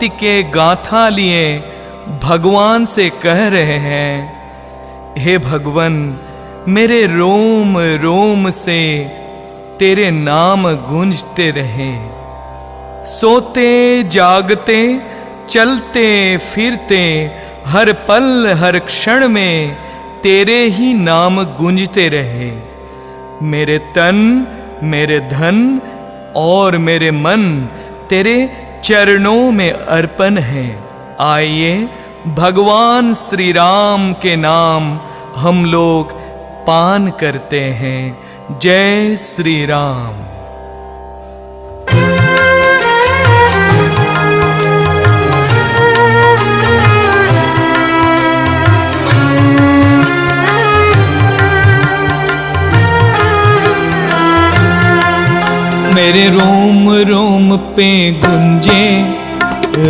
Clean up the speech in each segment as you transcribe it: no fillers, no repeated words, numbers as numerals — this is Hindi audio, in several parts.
के गाथा लिए भगवान से कह रहे हैं, हे भगवन, मेरे रोम रोम से तेरे नाम गूंजते रहे। सोते जागते चलते फिरते हर पल हर क्षण में तेरे ही नाम गूंजते रहे। मेरे तन मेरे धन और मेरे मन तेरे चरणों में अर्पण है। आइए भगवान श्री राम के नाम हम लोग पान करते हैं। जय श्री राम। मेरे रोम रोम पे गुंजे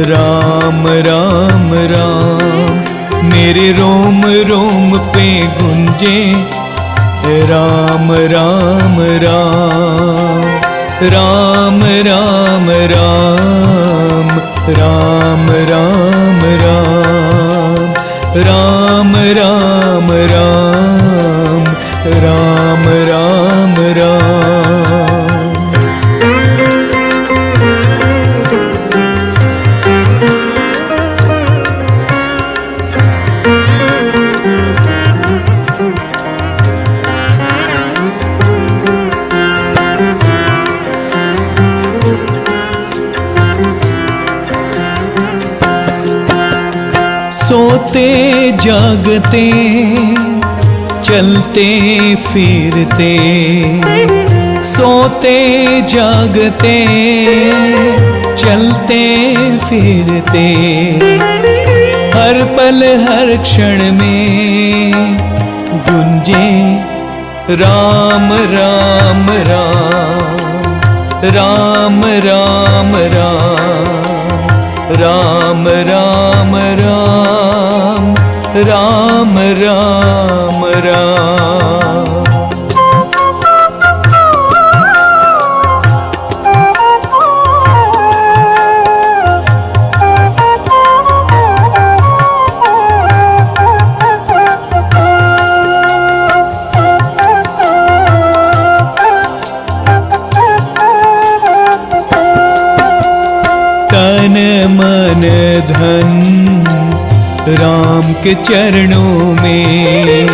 राम राम राम। मेरे रोम रोम पे गुंजे राम राम राम। राम राम राम राम राम राम। राम राम राम राम राम राम। सोते जागते चलते फिरते, सोते जागते चलते फिरते, हर पल हर क्षण में गुंजे राम राम राम। राम राम राम राम राम राम राम राम राम। तन मन धन राम के चरणों में,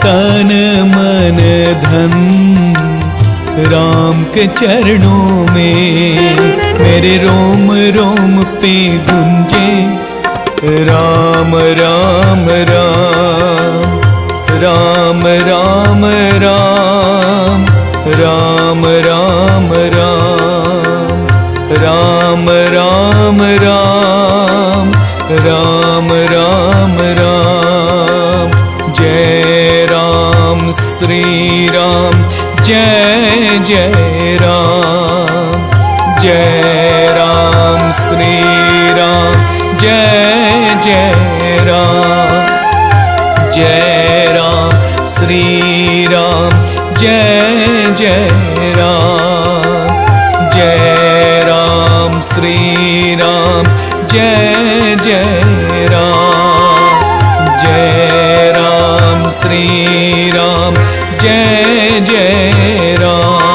तन मन धन राम के चरणों में। मेरे रोम रोम पे गुंजे राम राम राम। राम राम राम राम राम राम। राम राम राम राम राम राम। जय राम श्री राम जय जय राम। जय राम श्री राम जय जय राम। जय राम श्री राम जय जय राम। जय राम श्री राम जय जय राम। जय राम श्री राम जय जय राम।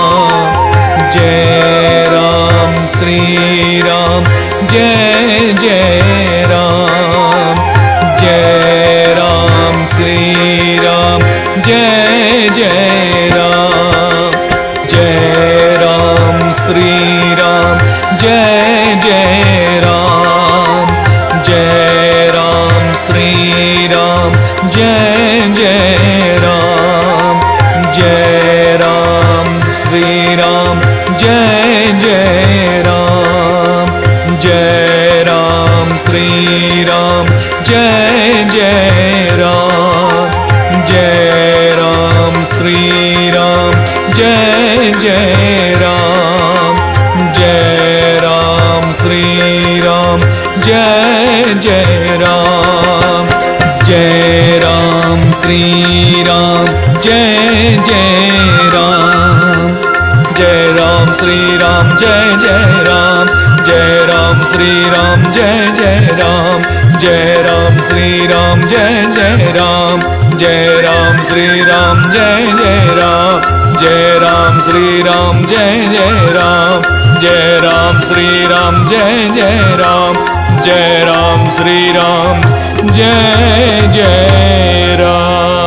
जय राम श्री राम जय जय राम। जय राम श्री राम जय जय राम। जय राम श्री राम जय जय राम। जय राम श्री राम जय जय राम। जय राम श्री राम जय जय राम। जय राम श्री राम जय जय राम। जय राम श्री राम जय जय राम। जय राम श्री राम जय जय राम। जय राम श्री राम जय जय राम। जय राम श्री राम जय जय राम। जय राम श्री राम जय जय राम, जय राम श्री राम जय जय राम, जय राम श्री राम जय जय राम, जय राम श्री राम जय जय राम, जय राम श्री राम जय जय राम, जय राम श्री राम जय जय राम।